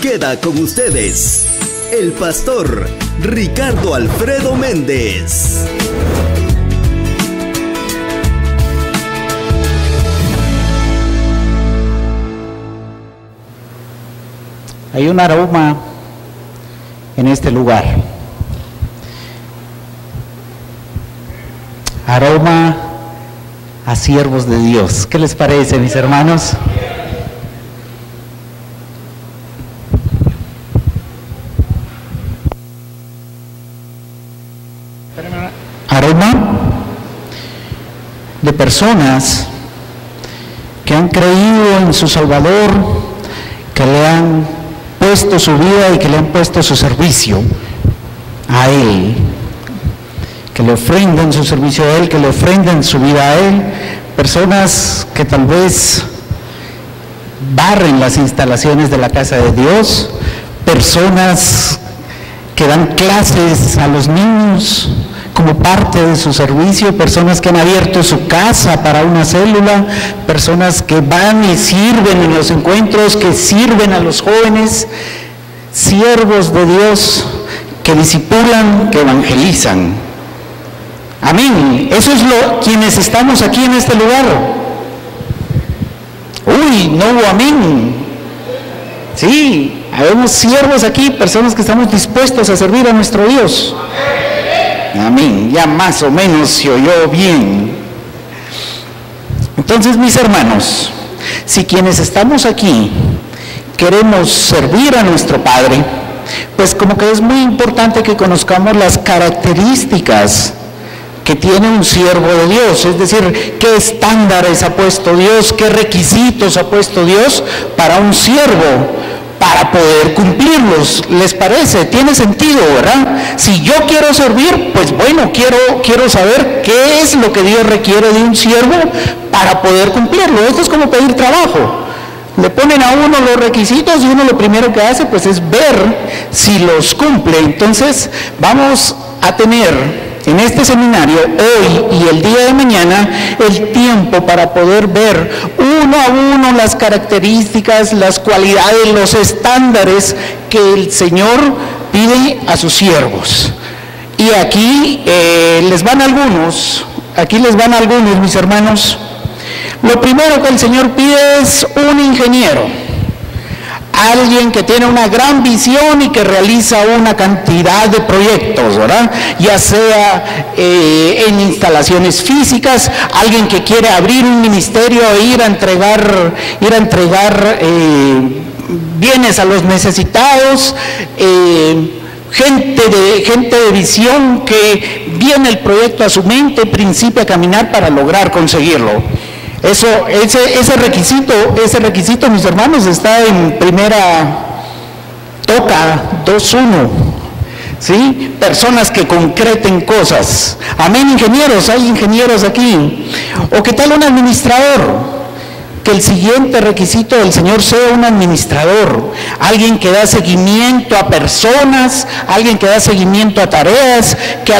Queda con ustedes el pastor Ricardo Alfredo Méndez. Hay un aroma en este lugar. Aroma a siervos de Dios. ¿Qué les parece, mis hermanos? Aroma de personas que han creído en su Salvador, que le han puesto su vida y que le han puesto su servicio a Él, que le ofrendan su servicio a Él, que le ofrendan su vida a Él. Personas que tal vez barren las instalaciones de la casa de Dios, personas que dan clases a los niños como parte de su servicio, personas que han abierto su casa para una célula, personas que van y sirven en los encuentros, que sirven a los jóvenes, siervos de Dios que discipulan, que evangelizan. Amén. Eso es quienes estamos aquí en este lugar. Uy, no hubo amén. Sí, habemos siervos aquí, personas que estamos dispuestos a servir a nuestro Dios. Amén, ya más o menos se oyó bien. Entonces, mis hermanos, si quienes estamos aquí queremos servir a nuestro Padre, pues como que es muy importante que conozcamos las características que tiene un siervo de Dios, es decir, qué estándares ha puesto Dios, qué requisitos ha puesto Dios para un siervo, para poder cumplirlos. ¿Les parece? Tiene sentido, ¿verdad? Si yo quiero servir, pues bueno, quiero saber qué es lo que Dios requiere de un siervo para poder cumplirlo. Esto es como pedir trabajo. Le ponen a uno los requisitos y uno lo primero que hace pues es ver si los cumple. Entonces vamos a tener en este seminario, hoy y el día de mañana, el tiempo para poder ver uno a uno las características, las cualidades, los estándares que el Señor pide a sus siervos. Y aquí les van algunos, mis hermanos. Lo primero que el Señor pide es un ingeniero. Alguien que tiene una gran visión y que realiza una cantidad de proyectos, ¿verdad? Ya sea en instalaciones físicas, alguien que quiere abrir un ministerio e ir a entregar bienes a los necesitados, gente de visión que viene el proyecto a su mente y principia a caminar para lograr conseguirlo. Ese requisito, mis hermanos, está en Primera Toca 2:1, ¿sí? Personas que concreten cosas. Amén, ingenieros, hay ingenieros aquí. ¿O qué tal un administrador? Que el siguiente requisito del Señor sea un administrador, alguien que da seguimiento a personas, alguien que da seguimiento a tareas, que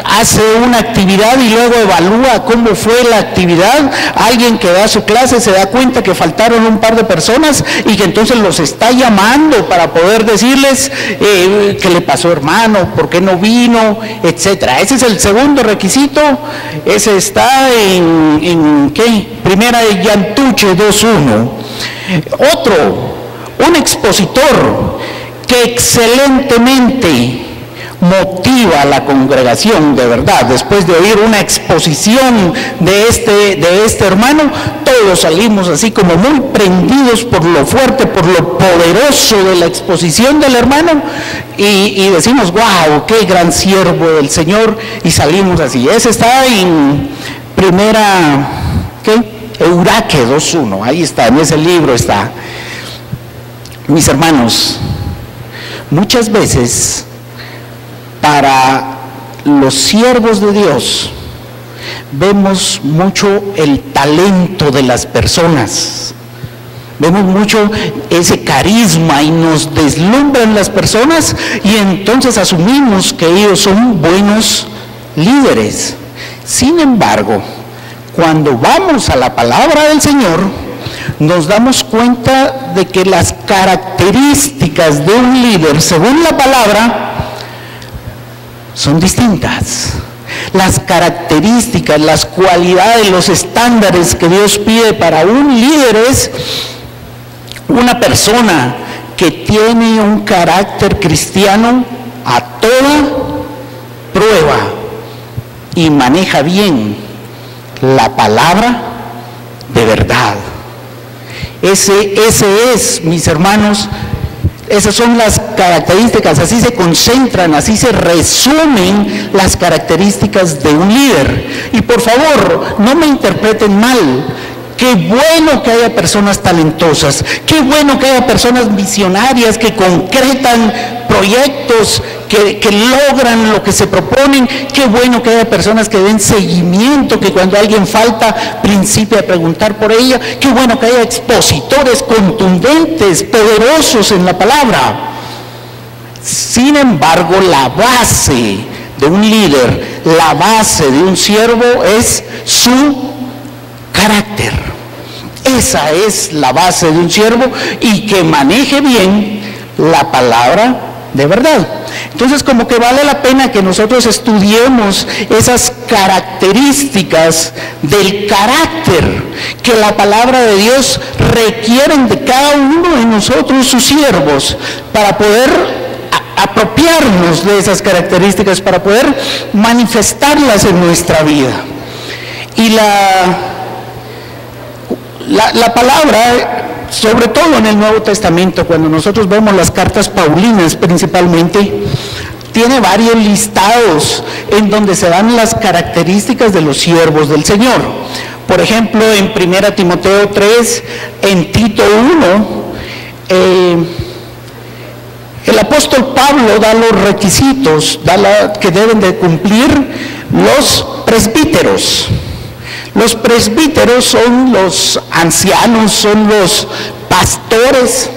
hace una actividad y luego evalúa cómo fue la actividad, alguien que da su clase, se da cuenta que faltaron un par de personas y que entonces los está llamando para poder decirles qué le pasó, hermano, por qué no vino, etcétera. Ese es el segundo requisito. Ese está en ¿qué? Primera de Yantuche 2:1. Otro, un expositor que excelentemente motiva a la congregación, de verdad, después de oír una exposición de este hermano, todo todos salimos así como muy prendidos por lo fuerte, por lo poderoso de la exposición del hermano y decimos, wow, qué gran siervo del Señor, y salimos así. Ese está en primera, Euraque 2.1, ahí está, en ese libro está. Mis hermanos, muchas veces para los siervos de Dios vemos mucho el talento de las personas, vemos mucho ese carisma y nos deslumbran las personas y entonces asumimos que ellos son buenos líderes. Sin embargo, cuando vamos a la palabra del Señor, nos damos cuenta de que las características de un líder, según la palabra, son distintas. Las características, las cualidades, los estándares que Dios pide para un líder es una persona que tiene un carácter cristiano a toda prueba y maneja bien la palabra de verdad. Ese es, mis hermanos, esas son las características, así se concentran, así se resumen las características de un líder. Y por favor, no me interpreten mal. Qué bueno que haya personas talentosas, qué bueno que haya personas visionarias que concretan proyectos, que logran lo que se proponen. Qué bueno que haya personas que den seguimiento, que cuando alguien falta, principie a preguntar por ella. Qué bueno que haya expositores contundentes, poderosos en la palabra. Sin embargo, la base de un líder, la base de un siervo es su carácter. Esa es la base de un siervo, y que maneje bien la palabra de verdad. Entonces, como que vale la pena que nosotros estudiemos esas características del carácter que la palabra de Dios requieren de cada uno de nosotros, sus siervos, para poder apropiarnos de esas características, para poder manifestarlas en nuestra vida. Y la palabra, sobre todo en el Nuevo Testamento, cuando nosotros vemos las cartas paulinas principalmente, tiene varios listados en donde se dan las características de los siervos del Señor. Por ejemplo, en 1 Timoteo 3, en Tito 1, el apóstol Pablo da los requisitos que deben de cumplir los presbíteros. Los presbíteros son los ancianos, son los pastores,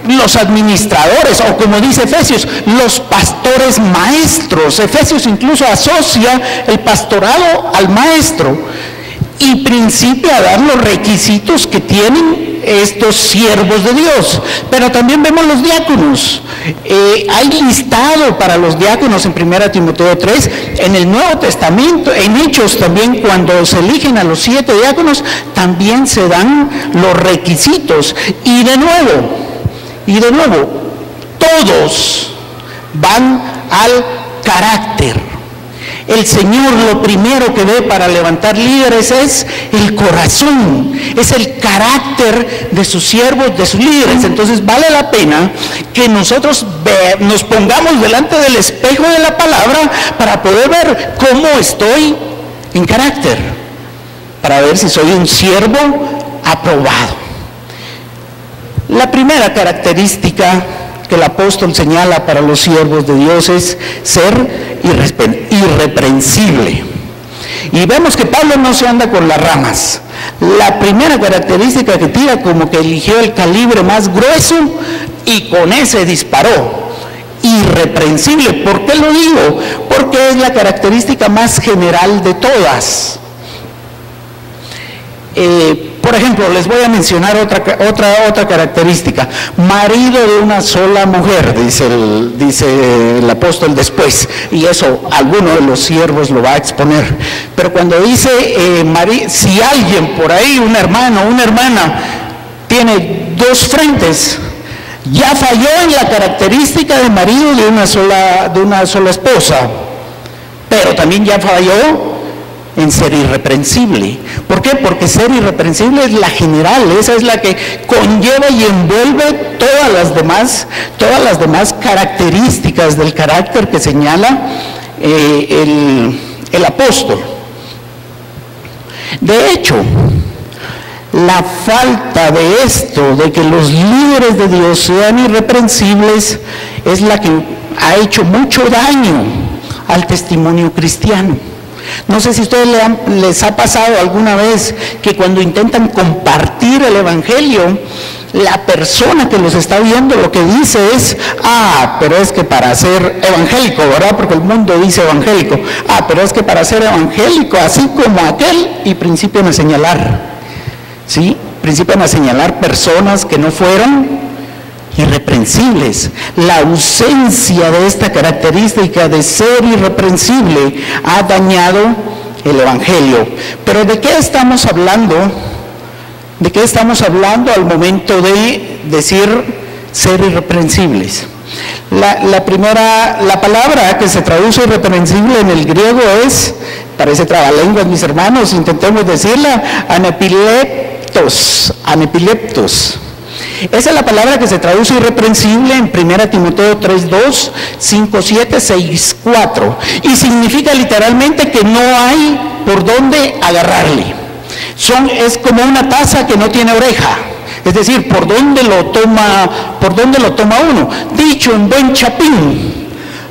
los administradores, o como dice Efesios, los pastores maestros. Efesios incluso asocia el pastorado al maestro y principia a dar los requisitos que tienen estos siervos de Dios. Pero también vemos los diáconos. Hay listado para los diáconos en 1 Timoteo 3, en el Nuevo Testamento, en Hechos también, cuando se eligen a los 7 diáconos, también se dan los requisitos. Y de nuevo, todos van al carácter. El Señor lo primero que ve para levantar líderes es el corazón, es el carácter de sus siervos, de sus líderes. Entonces vale la pena que nosotros nos pongamos delante del espejo de la palabra para poder ver cómo estoy en carácter, para ver si soy un siervo aprobado. La primera característica que el apóstol señala para los siervos de Dios es ser irreprensible. Y vemos que Pablo no se anda con las ramas. La primera característica que tira, como que eligió el calibre más grueso y con ese disparó. Irreprensible. ¿Por qué lo digo? Porque es la característica más general de todas. Por ejemplo, les voy a mencionar otra característica. Marido de una sola mujer, dice el apóstol después, y eso alguno de los siervos lo va a exponer. Pero cuando dice, si alguien por ahí, un hermano o una hermana, tiene 2 frentes, ya falló en la característica de marido de una sola esposa, pero también ya falló en ser irreprensible. ¿Por qué? Porque ser irreprensible es la general, esa es la que conlleva y envuelve todas las demás características del carácter que señala el apóstol. De hecho, la falta de esto, de que los líderes de Dios sean irreprensibles, es la que ha hecho mucho daño al testimonio cristiano. No sé si a ustedes les ha pasado alguna vez que cuando intentan compartir el evangelio, la persona que los está viendo lo que dice es: pero es que para ser evangélico, ¿verdad? Porque el mundo dice evangélico. Pero es que para ser evangélico, así como aquel, y principian a señalar, ¿sí? Principian a señalar personas que no fueron irreprensibles. La ausencia de esta característica de ser irreprensible ha dañado el evangelio. Pero ¿de qué estamos hablando? ¿De qué estamos hablando al momento de decir ser irreprensibles? La palabra que se traduce irreprensible en el griego es, parece trabalenguas mis hermanos, intentemos decirla, anepileptos. Esa es la palabra que se traduce irreprensible en 1 Timoteo 3:2, 5:7, 6:4, y significa literalmente que no hay por dónde agarrarle. Es como una taza que no tiene oreja, es decir, por dónde lo toma uno. Dicho en buen chapín,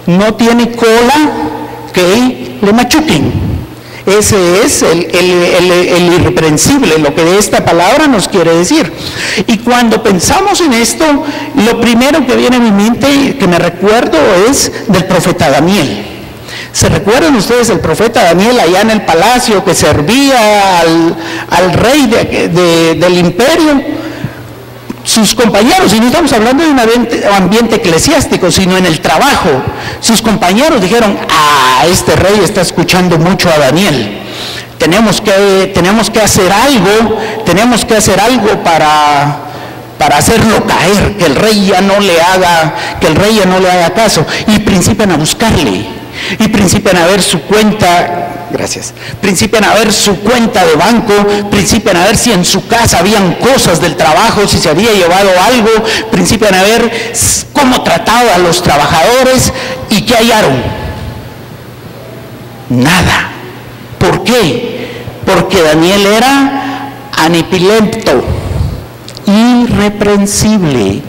no tiene cola que le machuquen. Ese es el irreprensible, lo que de esta palabra nos quiere decir. Y cuando pensamos en esto, lo primero que viene a mi mente, que me recuerdo, es del profeta Daniel. ¿Se recuerdan ustedes del profeta Daniel allá en el palacio que servía al rey del imperio? Sus compañeros, y no estamos hablando de un ambiente eclesiástico, sino en el trabajo, sus compañeros dijeron: este rey está escuchando mucho a Daniel, tenemos que hacer algo para hacerlo caer, que el rey ya no le haga caso. Y principian a buscarle, y principian a ver su cuenta. Gracias. Principian a ver su cuenta de banco, principian a ver si en su casa habían cosas del trabajo, si se había llevado algo, principian a ver cómo trataba a los trabajadores. ¿Y qué hallaron? Nada. ¿Por qué? Porque Daniel era anipilepto, irreprensible.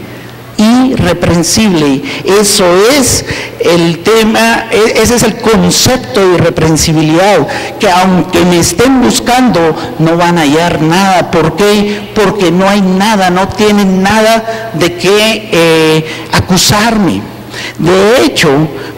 Eso es el tema, ese es el concepto de irreprensibilidad, que aunque me estén buscando no van a hallar nada. ¿Por qué? Porque no hay nada, no tienen nada de qué acusarme. De hecho,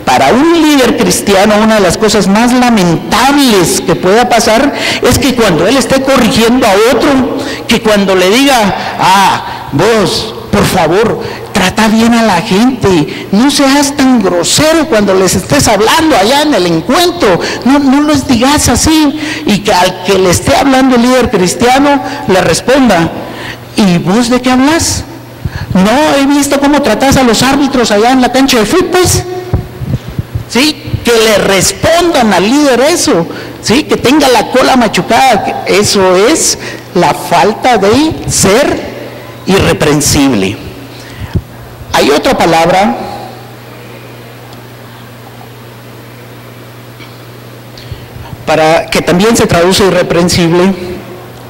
para un líder cristiano, una de las cosas más lamentables que pueda pasar es que cuando él esté corrigiendo a otro, que cuando le diga: vos, por favor, trata bien a la gente, no seas tan grosero cuando les estés hablando allá en el encuentro, no les digas así, y que al que le esté hablando el líder cristiano le responda: ¿y vos de qué hablas? No, he visto cómo tratás a los árbitros allá en la cancha de fútbol. ¿Sí? Que le respondan al líder eso, ¿sí? Que tenga la cola machucada. Eso es la falta de ser irreprensible. Hay otra palabra que también se traduce irreprensible.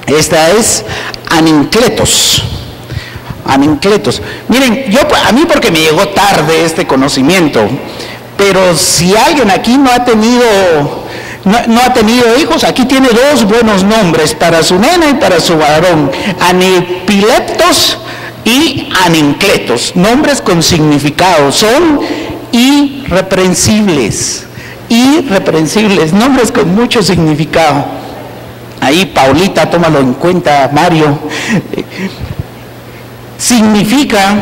Esta es anincletos. Miren, a mí porque me llegó tarde este conocimiento, pero si alguien aquí no ha tenido hijos, aquí tiene dos buenos nombres para su nena y para su varón: anipileptos y anincletos, nombres con significado, son irreprensibles, nombres con mucho significado. Ahí Paulita, tómalo en cuenta, Mario. Significa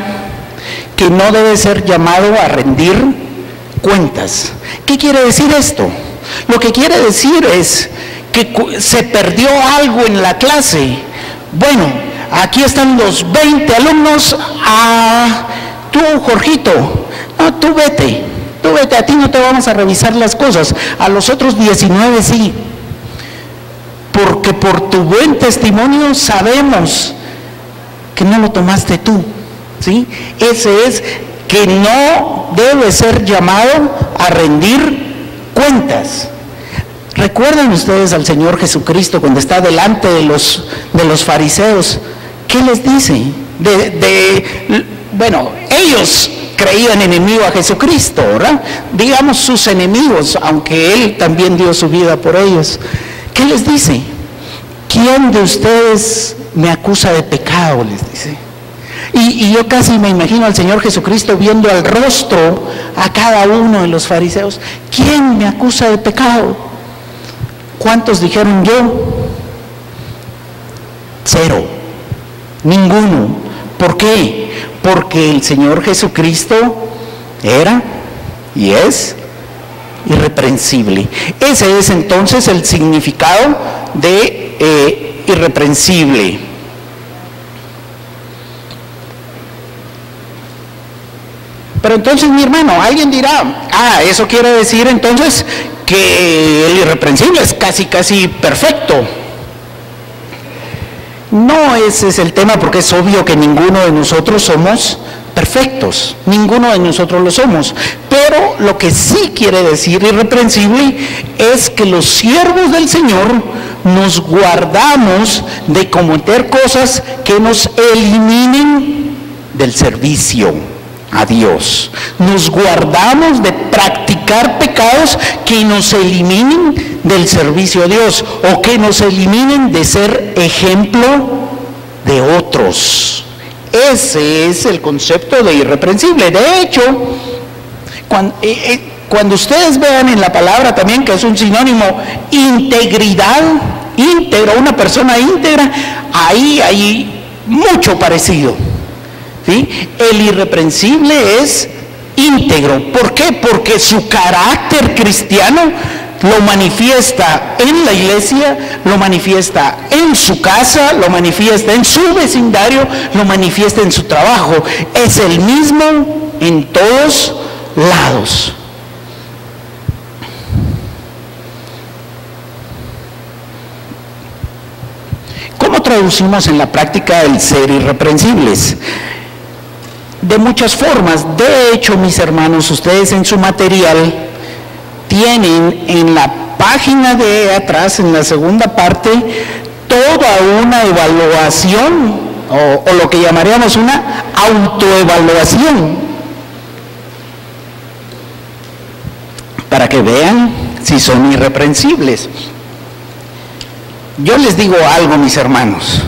que no debe ser llamado a rendir cuentas. ¿Qué quiere decir esto? Lo que quiere decir es que se perdió algo en la clase. Bueno, aquí están los 20 alumnos. Tú, Jorgito, no, tú vete, a ti no te vamos a revisar las cosas, a los otros 19 sí. porque por tu buen testimonio sabemos que no lo tomaste tú, ¿sí? Ese es que no debe ser llamado a rendir cuentas. Recuerden ustedes al Señor Jesucristo cuando está delante de los fariseos, ¿qué les dice? Bueno, ellos creían enemigo a Jesucristo, ¿verdad? Digamos sus enemigos, aunque Él también dio su vida por ellos. ¿Qué les dice? ¿Quién de ustedes me acusa de pecado? Les dice. Y yo casi me imagino al Señor Jesucristo viendo al rostro a cada uno de los fariseos. ¿Quién me acusa de pecado? ¿Cuántos dijeron yo? 0. Ninguno. ¿Por qué? Porque el Señor Jesucristo era y es irreprensible. Ese es entonces el significado de irreprensible. Pero entonces, mi hermano, alguien dirá, eso quiere decir entonces que el irreprensible es casi perfecto. No, ese es el tema, porque es obvio que ninguno de nosotros somos perfectos, ninguno de nosotros lo somos, pero lo que sí quiere decir irreprensible es que los siervos del Señor nos guardamos de cometer cosas que nos eliminen del servicio a Dios. Nos guardamos de practicar pecados que nos eliminen del servicio a Dios o que nos eliminen de ser ejemplo de otros. Ese es el concepto de irreprensible. De hecho, cuando ustedes vean en la palabra también que es un sinónimo integridad, íntegro, una persona íntegra, ahí hay mucho parecido. ¿Sí? El irreprensible es íntegro. ¿Por qué? Porque su carácter cristiano lo manifiesta en la iglesia, lo manifiesta en su casa, lo manifiesta en su vecindario, lo manifiesta en su trabajo. Es el mismo en todos lados. ¿Cómo traducimos en la práctica el ser irreprensibles? De muchas formas. De hecho, mis hermanos, ustedes en su material tienen en la página de atrás, en la segunda parte, toda una evaluación o lo que llamaríamos una autoevaluación, para que vean si son irreprensibles. Yo les digo algo, mis hermanos.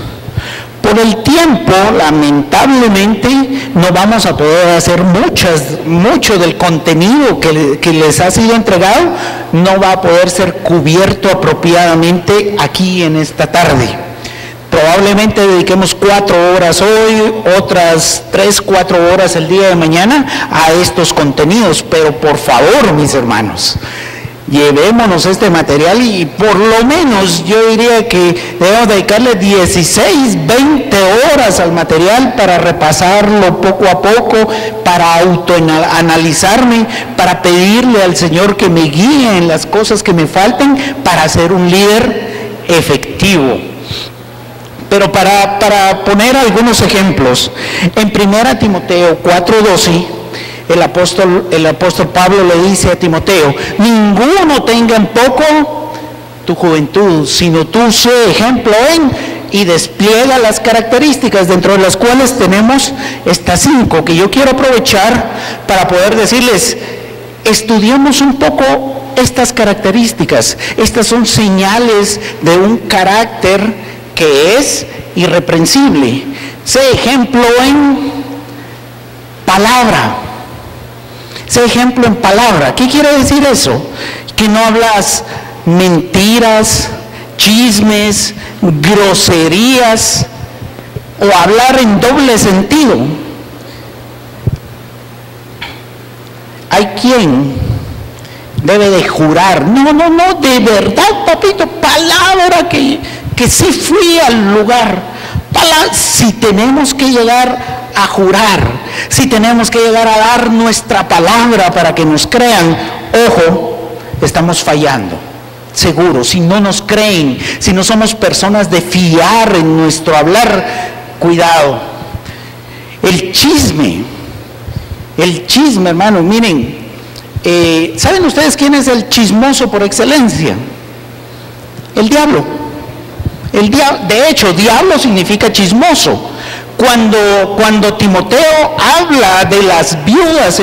Por el tiempo, lamentablemente, no vamos a poder hacer mucho del contenido que les ha sido entregado, no va a poder ser cubierto apropiadamente aquí en esta tarde. Probablemente dediquemos 4 horas hoy, otras 3, 4 horas el día de mañana a estos contenidos, pero por favor, mis hermanos, llevémonos este material y por lo menos yo diría que debemos dedicarle 16, 20 horas al material para repasarlo poco a poco, para autoanalizarme, para pedirle al Señor que me guíe en las cosas que me falten para ser un líder efectivo. Pero para poner algunos ejemplos, en 1 Timoteo 4:12, el apóstol Pablo le dice a Timoteo: ninguno tenga en poco tu juventud, sino tú sé ejemplo y despliega las características, dentro de las cuales tenemos estas 5 que yo quiero aprovechar para poder decirles: estudiemos un poco estas características. Estas son señales de un carácter que es irreprensible. Sé ejemplo en palabra. Sé ejemplo en palabra. ¿Qué quiere decir eso? Que no hablas mentiras, chismes, groserías o hablar en doble sentido. Hay quien debe de jurar: no, de verdad, papito, palabra que sí fui al lugar. Si tenemos que llegar a jurar, si tenemos que llegar a dar nuestra palabra para que nos crean, ojo, estamos fallando. seguros, si no nos creen, si no somos personas de fiar en nuestro hablar, cuidado. El chisme, hermanos, miren, ¿saben ustedes quién es el chismoso por excelencia? El diablo. De hecho, diablo significa chismoso. Cuando Timoteo habla de las viudas,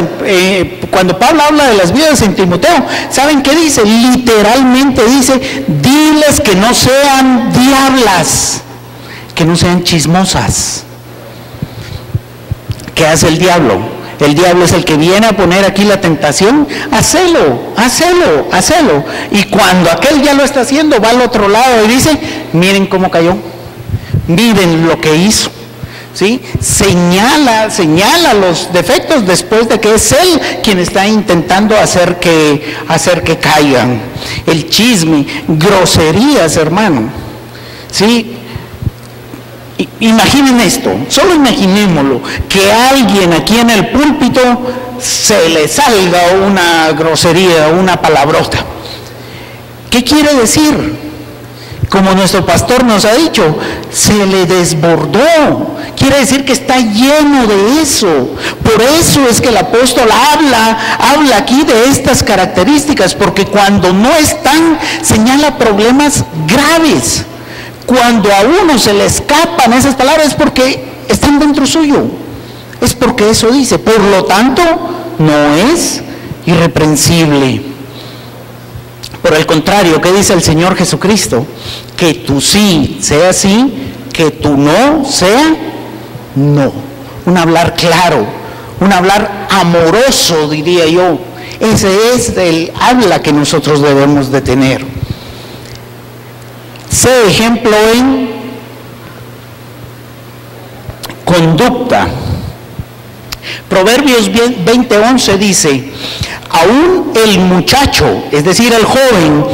cuando Pablo habla de las viudas en Timoteo, ¿saben qué dice? Literalmente dice, diles que no sean diablas, que no sean chismosas. ¿Qué hace el diablo? El diablo es el que viene a poner aquí la tentación. Hacelo. Y cuando aquel ya lo está haciendo, va al otro lado y dice, miren cómo cayó, miren lo que hizo. ¿Sí? Señala los defectos después de que es él quien está intentando hacer que caigan. El chisme, groserías, hermano. ¿Sí? Imaginen esto, solo imaginémoslo, que a alguien aquí en el púlpito se le salga una grosería, una palabrota. ¿Qué quiere decir? Como nuestro pastor nos ha dicho, se le desbordó. Quiere decir que está lleno de eso. Por eso es que el apóstol habla aquí de estas características, porque cuando no están, señala problemas graves. Cuando a uno se le escapan esas palabras es porque están dentro suyo. Es porque eso dice. Por lo tanto, no es irreprensible. Por el contrario, ¿qué dice el Señor Jesucristo? Que tu sí sea sí, que tu no sea no. Un hablar claro, un hablar amoroso, diría yo. Ese es el habla que nosotros debemos de tener. Sé ejemplo en conducta. Proverbios 20:11 dice, aún el muchacho, es decir, el joven,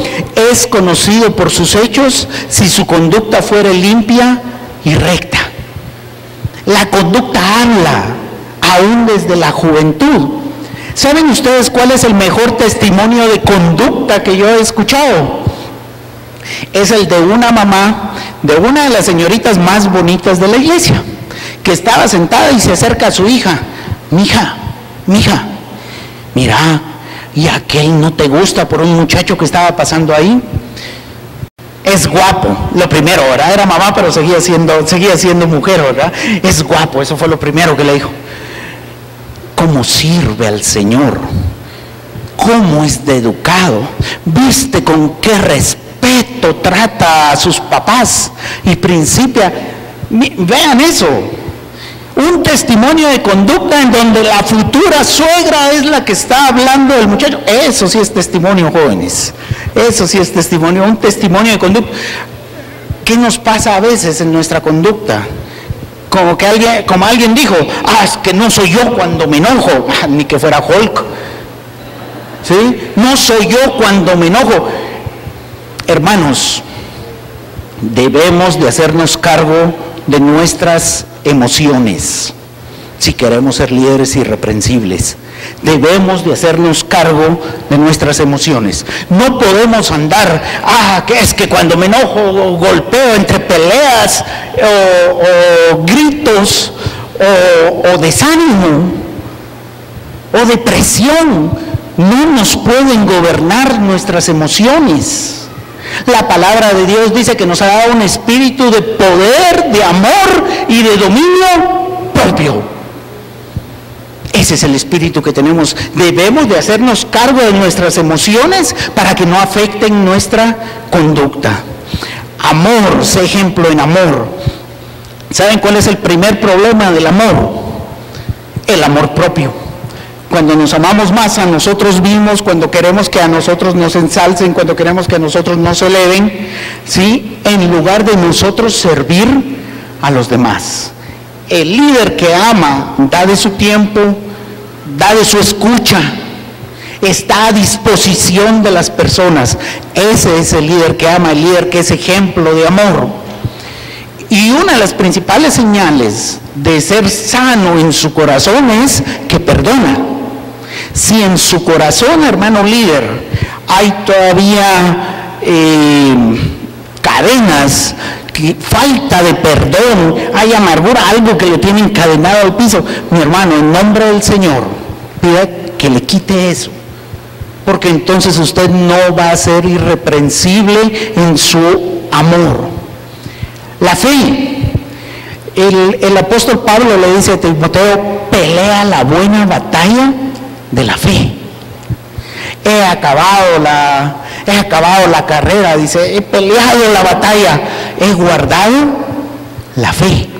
es conocido por sus hechos si su conducta fuera limpia y recta. La conducta habla, aún desde la juventud. ¿Saben ustedes cuál es el mejor testimonio de conducta que yo he escuchado? Es el de una mamá, de una de las señoritas más bonitas de la iglesia, que estaba sentada y se acerca a su hija. Mija, mira, ¿y aquel no te gusta por un muchacho que estaba pasando ahí? Es guapo, lo primero, ¿verdad? Era mamá, pero seguía siendo mujer, ¿verdad? Es guapo, eso fue lo primero que le dijo. ¿Cómo sirve al Señor? ¿Cómo es de educado? ¿Viste con qué respeto trata a sus papás? Y principia, vean eso. Un testimonio de conducta en donde la futura suegra es la que está hablando del muchacho. Eso sí es testimonio, jóvenes. Eso sí es testimonio, un testimonio de conducta. ¿Qué nos pasa a veces en nuestra conducta? Como alguien dijo, es que no soy yo cuando me enojo, ni que fuera Hulk. ¿Sí? No soy yo cuando me enojo. Hermanos, debemos de hacernos cargo de nuestras emociones si queremos ser líderes irreprensibles. Debemos de hacernos cargo de nuestras emociones. No podemos andar, que es que cuando me enojo golpeo entre peleas o gritos o desánimo o depresión. No nos pueden gobernar nuestras emociones. La palabra de Dios dice que nos ha dado un espíritu de poder, de amor y de dominio propio. Ese es el espíritu que tenemos. Debemos de hacernos cargo de nuestras emociones para que no afecten nuestra conducta. Amor, sé ejemplo en amor. ¿Saben cuál es el primer problema del amor? El amor propio. Cuando nos amamos más a nosotros mismos, cuando queremos que a nosotros nos ensalcen, cuando queremos que a nosotros nos eleven, ¿sí? En lugar de nosotros servir a los demás. El líder que ama da de su tiempo, da de su escucha, está a disposición de las personas. Ese es el líder que ama, el líder que es ejemplo de amor. Y una de las principales señales de ser sano en su corazón es que perdona. Si en su corazón, hermano líder, hay todavía cadenas, falta de perdón, hay amargura, algo que le tiene encadenado al piso, mi hermano, en nombre del Señor, pida que le quite eso, porque entonces usted no va a ser irreprensible en su amor. La fe, el apóstol Pablo le dice a Timoteo, pelea la buena batalla de la fe. He acabado la carrera, dice, he peleado la batalla, he guardado la fe.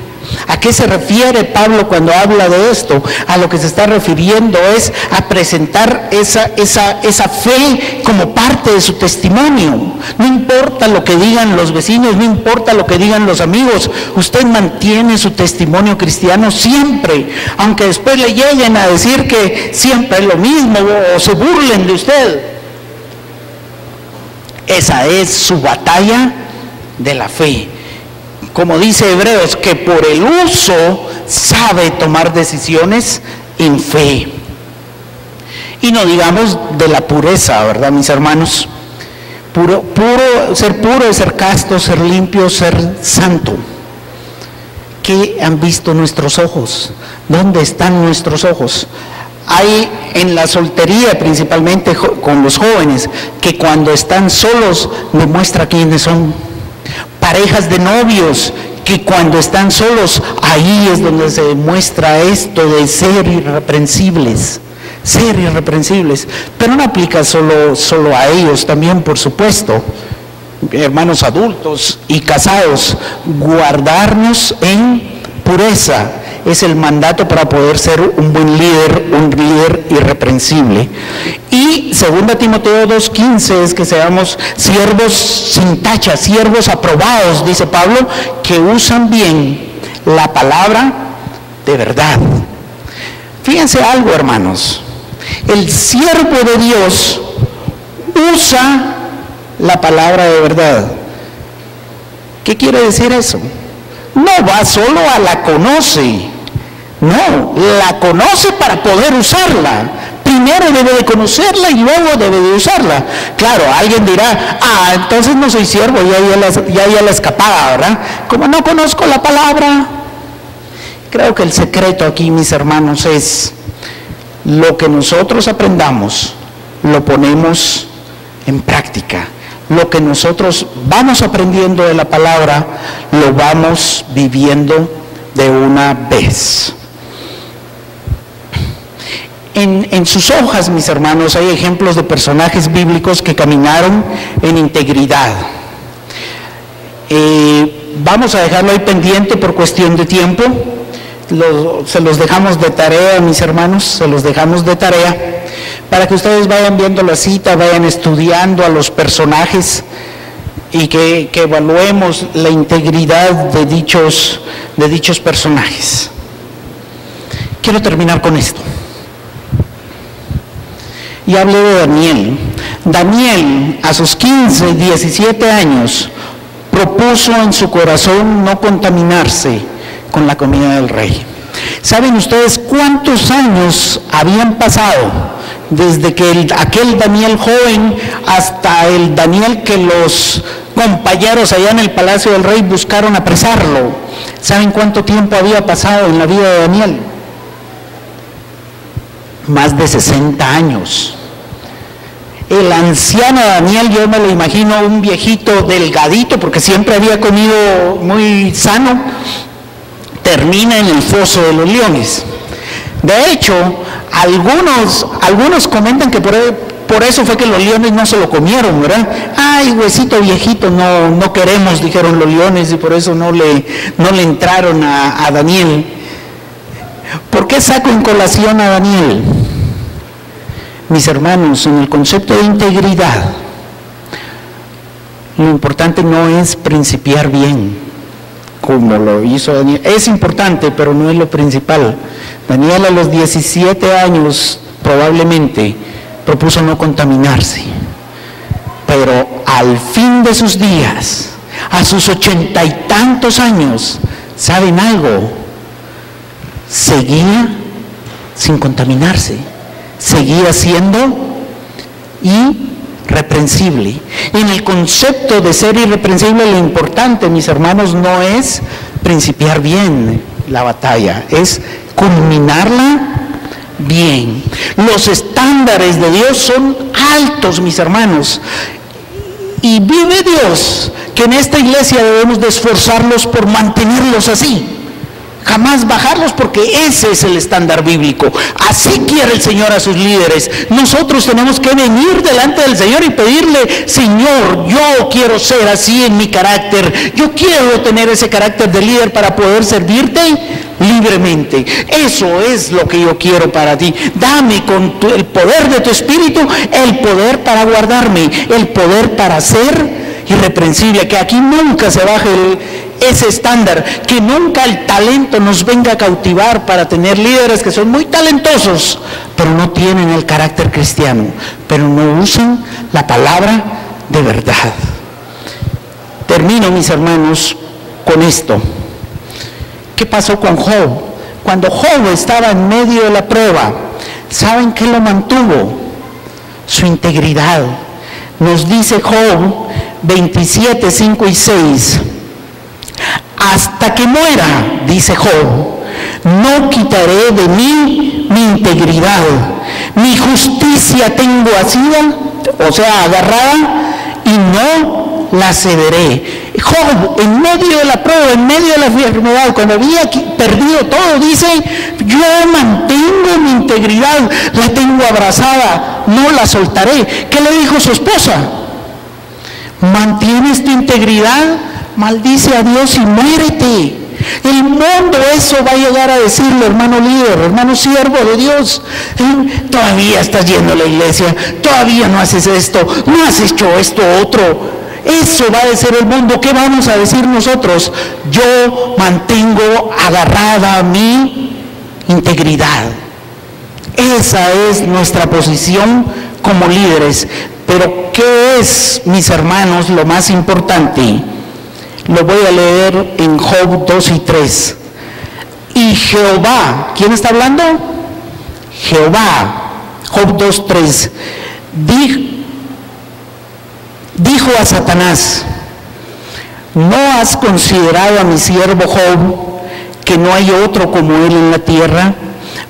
¿A qué se refiere Pablo cuando habla de esto? A lo que se está refiriendo es a presentar esa fe como parte de su testimonio. No importa lo que digan los vecinos, no importa lo que digan los amigos, usted mantiene su testimonio cristiano siempre, aunque después le lleguen a decir que siempre es lo mismo o se burlen de usted. Esa es su batalla de la fe. Como dice Hebreos, que por el uso sabe tomar decisiones en fe. Y no digamos de la pureza, ¿verdad, mis hermanos? Ser puro es ser casto, ser limpio, ser santo. ¿Qué han visto nuestros ojos? ¿Dónde están nuestros ojos? Hay en la soltería, principalmente con los jóvenes, que cuando están solos demuestra quiénes son. Parejas de novios que cuando están solos, ahí es donde se demuestra esto de ser irreprensibles, pero no aplica solo a ellos, también por supuesto, hermanos adultos y casados, guardarnos en pureza. Es el mandato para poder ser un buen líder, un líder irreprensible. Y 2 Timoteo 2:15 es que seamos siervos sin tacha, siervos aprobados, dice Pablo, que usan bien la palabra de verdad. Fíjense algo, hermanos, el siervo de Dios usa la palabra de verdad. ¿Qué quiere decir eso? No va solo a la conoce, no, la conoce para poder usarla. Primero debe de conocerla y luego debe de usarla. Claro, alguien dirá, entonces no soy siervo, ya la escapada, ¿verdad? Como no conozco la palabra. Creo que el secreto aquí, mis hermanos, es lo que nosotros aprendamos, lo ponemos en práctica. Lo que nosotros vamos aprendiendo de la palabra, lo vamos viviendo de una vez. En sus hojas, mis hermanos, hay ejemplos de personajes bíblicos que caminaron en integridad. Vamos a dejarlo ahí pendiente por cuestión de tiempo. Se los dejamos de tarea, mis hermanos, se los dejamos de tarea, para que ustedes vayan viendo la cita, vayan estudiando a los personajes y que evaluemos la integridad de dichos personajes. Quiero terminar con esto. Y hablé de Daniel. Daniel, a sus 15, 17 años, propuso en su corazón no contaminarse con la comida del rey. ¿Saben ustedes cuántos años habían pasado desde que aquel Daniel joven hasta el Daniel que los compañeros allá en el palacio del rey buscaron apresarlo? ¿Saben cuánto tiempo había pasado en la vida de Daniel? Más de 60 años. El anciano Daniel, yo me lo imagino un viejito delgadito, porque siempre había comido muy sano, termina en el foso de los leones. De hecho, algunos comentan que por eso fue que los leones no se lo comieron, ¿verdad? Ay, huesito viejito, no queremos, dijeron los leones, y por eso no le entraron a Daniel. ¿Por qué saco en colación a Daniel? Mis hermanos, en el concepto de integridad, lo importante no es principiar bien, como lo hizo Daniel. Es importante, pero no es lo principal. Daniel a los 17 años probablemente propuso no contaminarse, pero al fin de sus días, a sus 80 y tantos años, ¿saben algo? Seguía sin contaminarse, seguía siendo y reprensible. Y en el concepto de ser irreprensible, lo importante, mis hermanos, no es principiar bien la batalla, es culminarla bien. Los estándares de Dios son altos, mis hermanos, y vive Dios que en esta iglesia debemos de esforzarnos por mantenerlos así, jamás bajarlos, porque ese es el estándar bíblico. Así quiere el Señor a sus líderes. Nosotros tenemos que venir delante del Señor y pedirle: Señor, yo quiero ser así en mi carácter, yo quiero tener ese carácter de líder para poder servirte libremente. Eso es lo que yo quiero para ti. Dame con el poder de tu Espíritu el poder para guardarme, el poder para ser irreprensible, que aquí nunca se baje ese estándar, que nunca el talento nos venga a cautivar para tener líderes que son muy talentosos, pero no tienen el carácter cristiano, pero no usan la palabra de verdad. Termino, mis hermanos, con esto. ¿Qué pasó con Job? Cuando Job estaba en medio de la prueba, ¿saben qué lo mantuvo? Su integridad. Nos dice Job 27, 5 y 6. Hasta que muera, dice Job, no quitaré de mí mi integridad. Mi justicia tengo asida, o sea, agarrada, y no la cederé. Job, en medio de la prueba, en medio de la enfermedad, cuando había perdido todo, dice: yo mantengo mi integridad, la tengo abrazada, no la soltaré. ¿Qué le dijo su esposa? ¿Mantienes tu integridad? Maldice a Dios y muérete. El mundo eso va a llegar a decirle: hermano líder, hermano siervo de Dios, todavía estás yendo a la iglesia, todavía no haces esto, no has hecho esto otro. Eso va a decir el mundo. ¿Qué vamos a decir nosotros? Yo mantengo agarrada mi integridad. Esa es nuestra posición como líderes. Pero ¿qué es, mis hermanos, lo más importante? Lo voy a leer en Job 2 y 3. Y Jehová, ¿quién está hablando? Jehová. Job 2, 3. Dijo a Satanás: ¿no has considerado a mi siervo Job, que no hay otro como él en la tierra,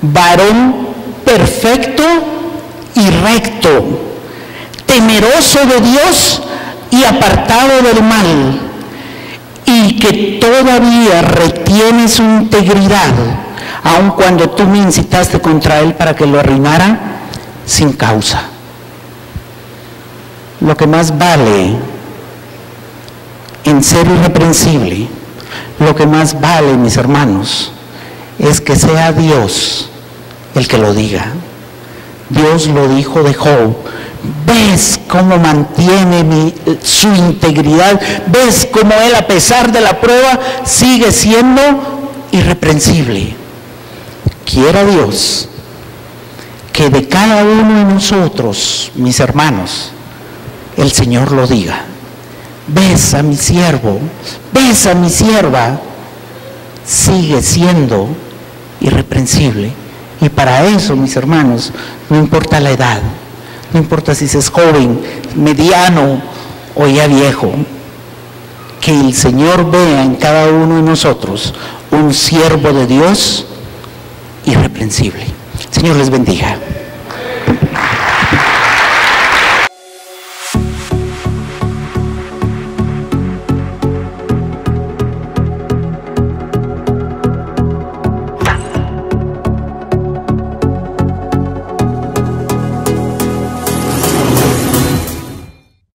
varón perfecto y recto, temeroso de Dios y apartado del mal, y que todavía retiene su integridad, aun cuando tú me incitaste contra él para que lo arruinara sin causa? Lo que más vale en ser irreprensible, lo que más vale, mis hermanos, es que sea Dios el que lo diga. Dios lo dijo de Job: ¿ves cómo mantiene su integridad? ¿Ves cómo él, a pesar de la prueba, sigue siendo irreprensible? Quiera Dios que de cada uno de nosotros, mis hermanos, el Señor lo diga: ves a mi siervo, ves a mi sierva, sigue siendo irreprensible. Y para eso, mis hermanos, no importa la edad, no importa si es joven, mediano o ya viejo, que el Señor vea en cada uno de nosotros un siervo de Dios irreprensible. Señor les bendiga.